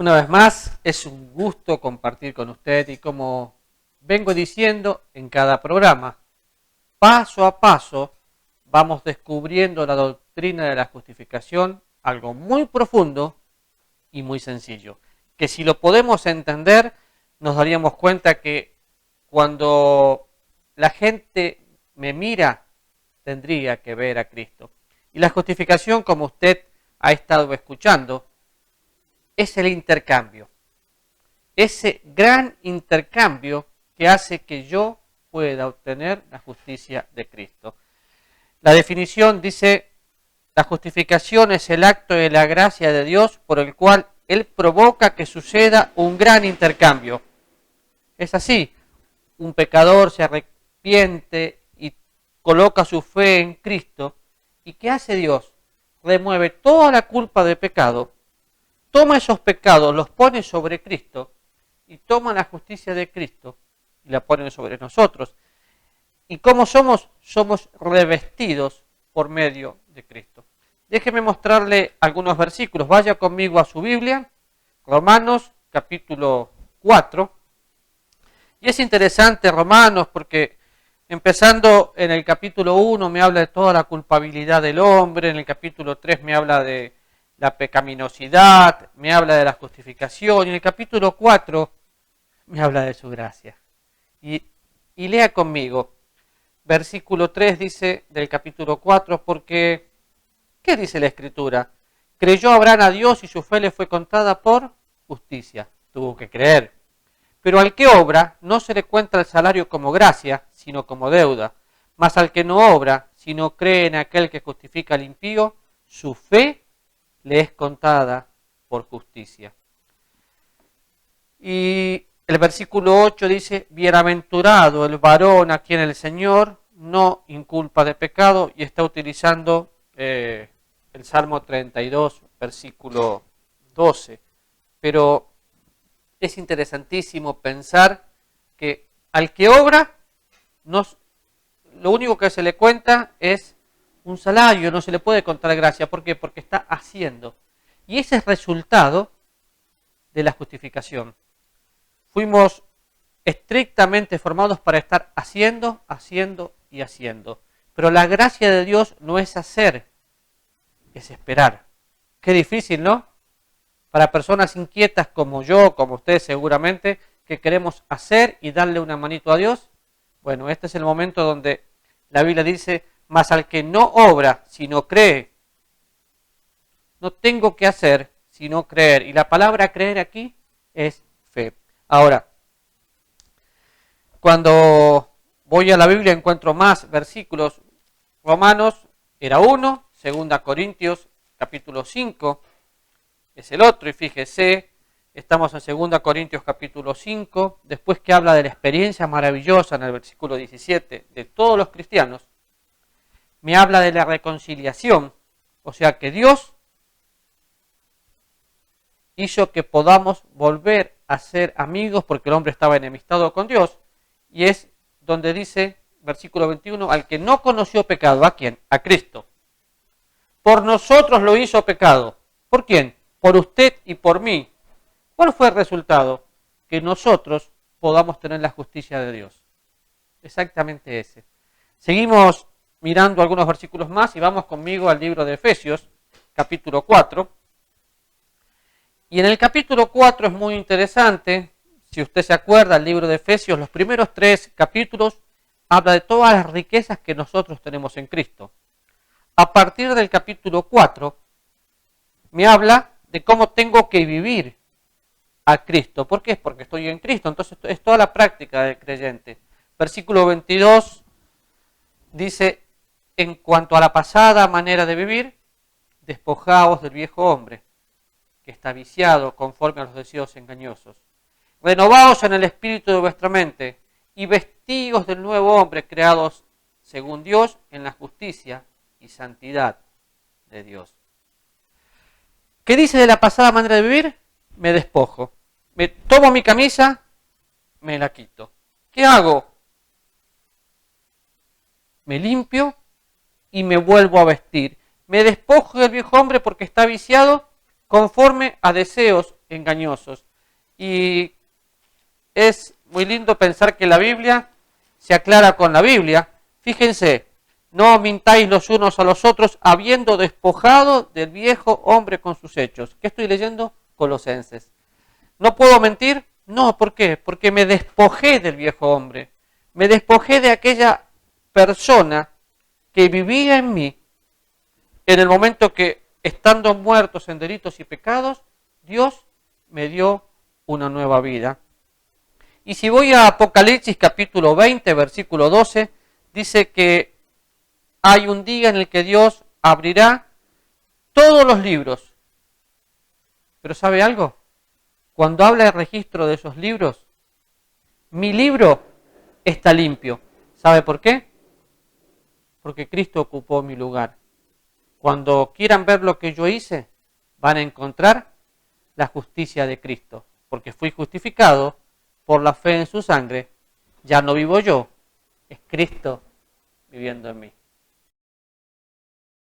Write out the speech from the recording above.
Una vez más, es un gusto compartir con usted y como vengo diciendo en cada programa, paso a paso vamos descubriendo la doctrina de la justificación, algo muy profundo y muy sencillo, que si lo podemos entender nos daríamos cuenta que cuando la gente me mira tendría que ver a Cristo. Y la justificación, como usted ha estado escuchando, es el intercambio. Ese gran intercambio que hace que yo pueda obtener la justicia de Cristo. La definición dice, la justificación es el acto de la gracia de Dios por el cual Él provoca que suceda un gran intercambio. Es así, un pecador se arrepiente y coloca su fe en Cristo. ¿Y qué hace Dios? Remueve toda la culpa de pecado, toma esos pecados, los pone sobre Cristo y toma la justicia de Cristo y la pone sobre nosotros. ¿Y cómo somos? Somos revestidos por medio de Cristo. Déjeme mostrarle algunos versículos. Vaya conmigo a su Biblia, Romanos capítulo 4. Y es interesante Romanos porque empezando en el capítulo 1 me habla de toda la culpabilidad del hombre, en el capítulo 3 me habla de la pecaminosidad, me habla de la justificación, y en el capítulo 4 me habla de su gracia. Y lea conmigo, versículo 3 dice del capítulo 4, porque, ¿qué dice la Escritura? Creyó Abraham a Dios y su fe le fue contada por justicia. Tuvo que creer. Pero al que obra no se le cuenta el salario como gracia, sino como deuda. Mas al que no obra, sino cree en aquel que justifica al impío, su fe le es contada por justicia. Y el versículo 8 dice, bienaventurado el varón a quien el Señor no inculpa de pecado, y está utilizando el Salmo 32, versículo 12. Pero es interesantísimo pensar que al que obra, lo único que se le cuenta es un salario, no se le puede contar gracia. ¿Por qué? Porque está haciendo. Y ese es resultado de la justificación. Fuimos estrictamente formados para estar haciendo, haciendo y haciendo. Pero la gracia de Dios no es hacer, es esperar. Qué difícil, ¿no? Para personas inquietas como yo, como ustedes seguramente, que queremos hacer y darle una manito a Dios. Bueno, este es el momento donde la Biblia dice, mas al que no obra, sino cree. No tengo que hacer, sino creer. Y la palabra creer aquí es fe. Ahora, cuando voy a la Biblia encuentro más versículos. Romanos era uno, 2 Corintios capítulo 5 es el otro. Y fíjese, estamos en 2 Corintios capítulo 5, después que habla de la experiencia maravillosa en el versículo 17 de todos los cristianos, me habla de la reconciliación, o sea que Dios hizo que podamos volver a ser amigos porque el hombre estaba enemistado con Dios, y es donde dice, versículo 21, al que no conoció pecado, ¿a quién? A Cristo. Por nosotros lo hizo pecado. ¿Por quién? Por usted y por mí. ¿Cuál fue el resultado? Que nosotros podamos tener la justicia de Dios. Exactamente ese. Seguimos mirando algunos versículos más y vamos conmigo al libro de Efesios, capítulo 4. Y en el capítulo 4 es muy interesante, si usted se acuerda, el libro de Efesios, los primeros 3 capítulos, habla de todas las riquezas que nosotros tenemos en Cristo. A partir del capítulo 4, me habla de cómo tengo que vivir a Cristo. ¿Por qué? Porque estoy en Cristo. Entonces es toda la práctica del creyente. Versículo 22 dice, en cuanto a la pasada manera de vivir, despojaos del viejo hombre, que está viciado conforme a los deseos engañosos. Renovaos en el espíritu de vuestra mente y vestíos del nuevo hombre, creados según Dios en la justicia y santidad de Dios. ¿Qué dice de la pasada manera de vivir? Me despojo. Me tomo mi camisa, me la quito. ¿Qué hago? Me limpio y me vuelvo a vestir. Me despojo del viejo hombre porque está viciado conforme a deseos engañosos. Y es muy lindo pensar que la Biblia se aclara con la Biblia. Fíjense, no mintáis los unos a los otros, habiendo despojado del viejo hombre con sus hechos. ¿Qué estoy leyendo? Colosenses. ¿No puedo mentir? No, ¿por qué? Porque me despojé del viejo hombre. Me despojé de aquella persona que vivía en mí en el momento que, estando muertos en delitos y pecados, Dios me dio una nueva vida. Y si voy a Apocalipsis capítulo 20, versículo 12, dice que hay un día en el que Dios abrirá todos los libros. Pero ¿sabe algo? Cuando habla el registro de esos libros, mi libro está limpio. ¿Sabe por qué? Porque Cristo ocupó mi lugar. Cuando quieran ver lo que yo hice, van a encontrar la justicia de Cristo. Porque fui justificado por la fe en su sangre. Ya no vivo yo, es Cristo viviendo en mí.